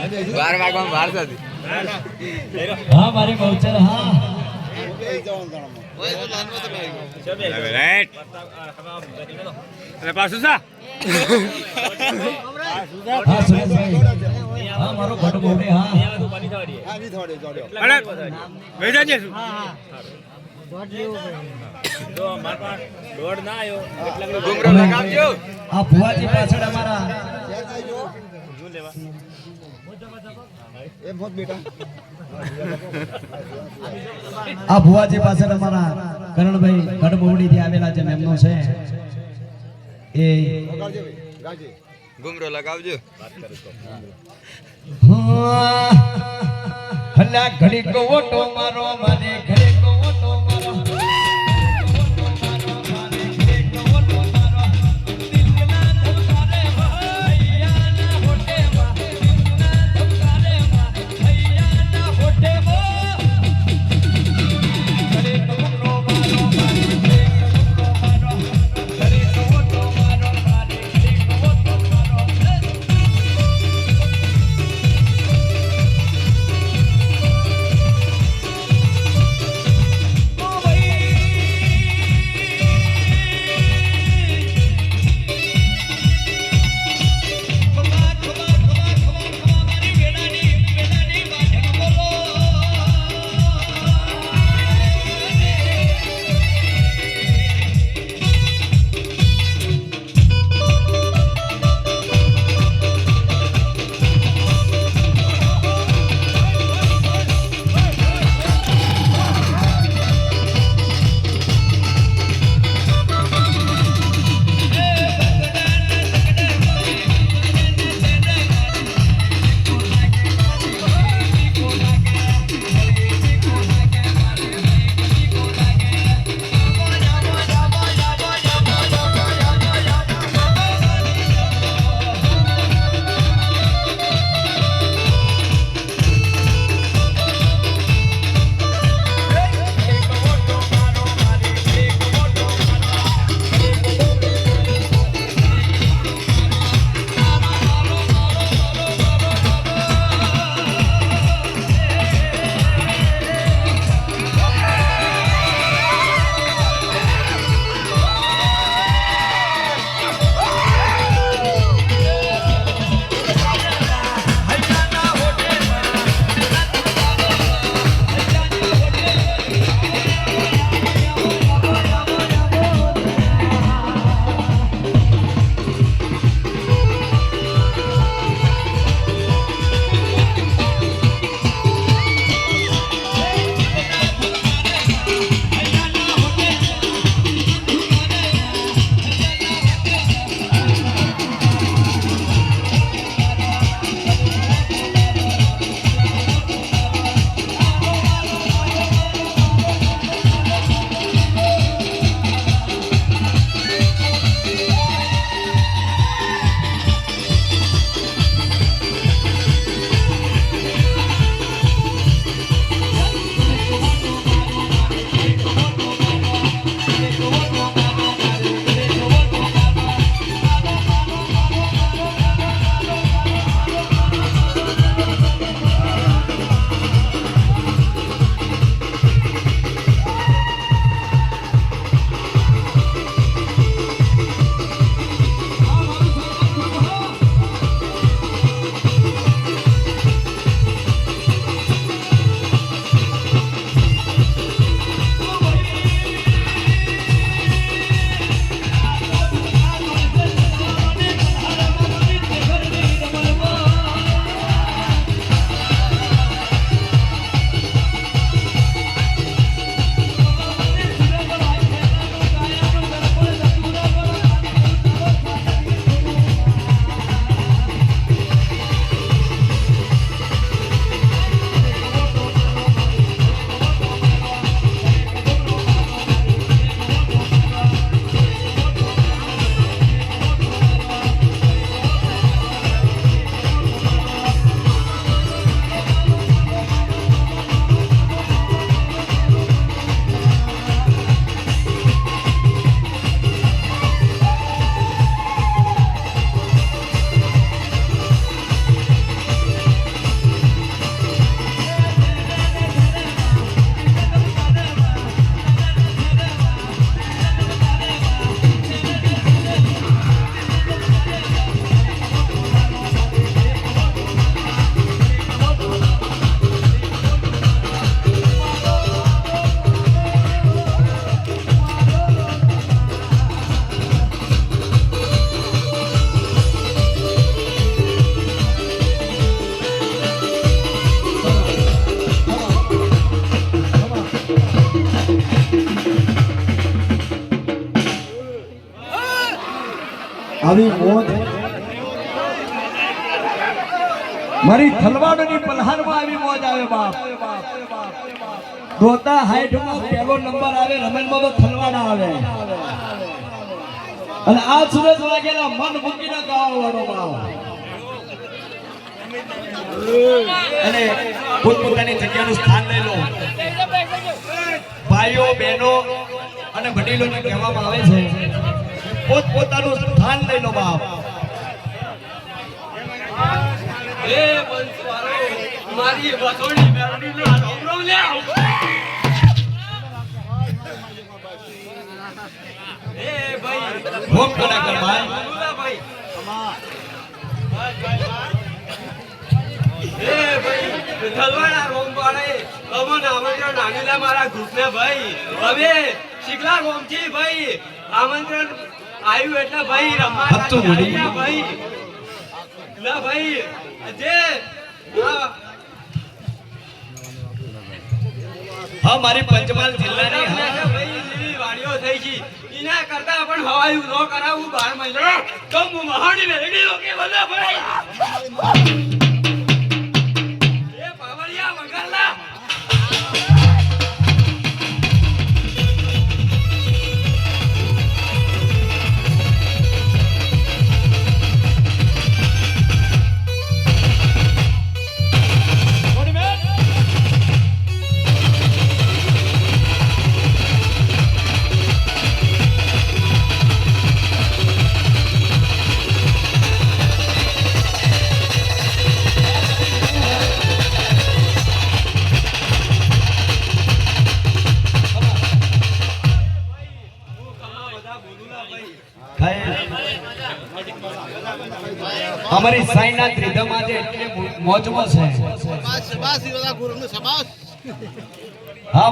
12 વાગવામાં વાર થતી. હા મારી બહુચર હા રાઈટ એટલે પાછું સા હા સુરેશભાઈ હા મારો ભટ બોલે હા અરે વેજા છે શું ઘુમરો લગાવજો. આ ભુવાજી પાછળ અમારા આ ભુવાજી પાછળ અમારા કરણભાઈ ગઢબોવડી થી આવેલા છે એમનો છે એ ઘુમરો લગાવજો. હલ્લા ઘડી કો ઓટો મારો મારે ઘડી કો ઓટો મારો આવી મોજ મારી થલવાડની પલહારમાં આવી મોજ આવે બાપ દોતા હાઈટમાં પહેલો નંબર આવે રમણમાં તો થલવાડા આવે અને આ સુરજ લાગેલા મન મૂકીને ગાવા વાળો બાપ અને પોતપોતાની જગ્યાનું સ્થાન લઈ લો ભાઈઓ બહેનો અને વડીલોને કહેવામાં આવે છે પોતપોતાનું સ્થાન લઈ લો બાપ મારી વસોડી મેરડીનો ડોમરો લે એ ભાઈ ભોગ કરા કર ભાઈ ભાઈ એ ભાઈ થલવાડા રોમ પાડે અમન આમંત્રણ નાગીલા મારા ઘૂસને ભાઈ હવે શીખલા ગોમથી ભાઈ આમંત્રણ આવ્યું એટલે ભાઈ રમવા હત્તો મોડી ભાઈ ના ભાઈ જે હા મારી પંચમહાલ જિલ્લાની ભાઈ જેવી વાડીઓ થઈ છે એના કરતા પણ હવાયું ન કરાવું 12 મહિના તો હું મહાણી મેળવી કે બધા ભાઈ એ પાવડિયા વગરના અમારી સાઈનાથ રીધમ આજે એટલે મોજમાં છે શાબાશ શાબાશ ગુરુ શાબાશ હા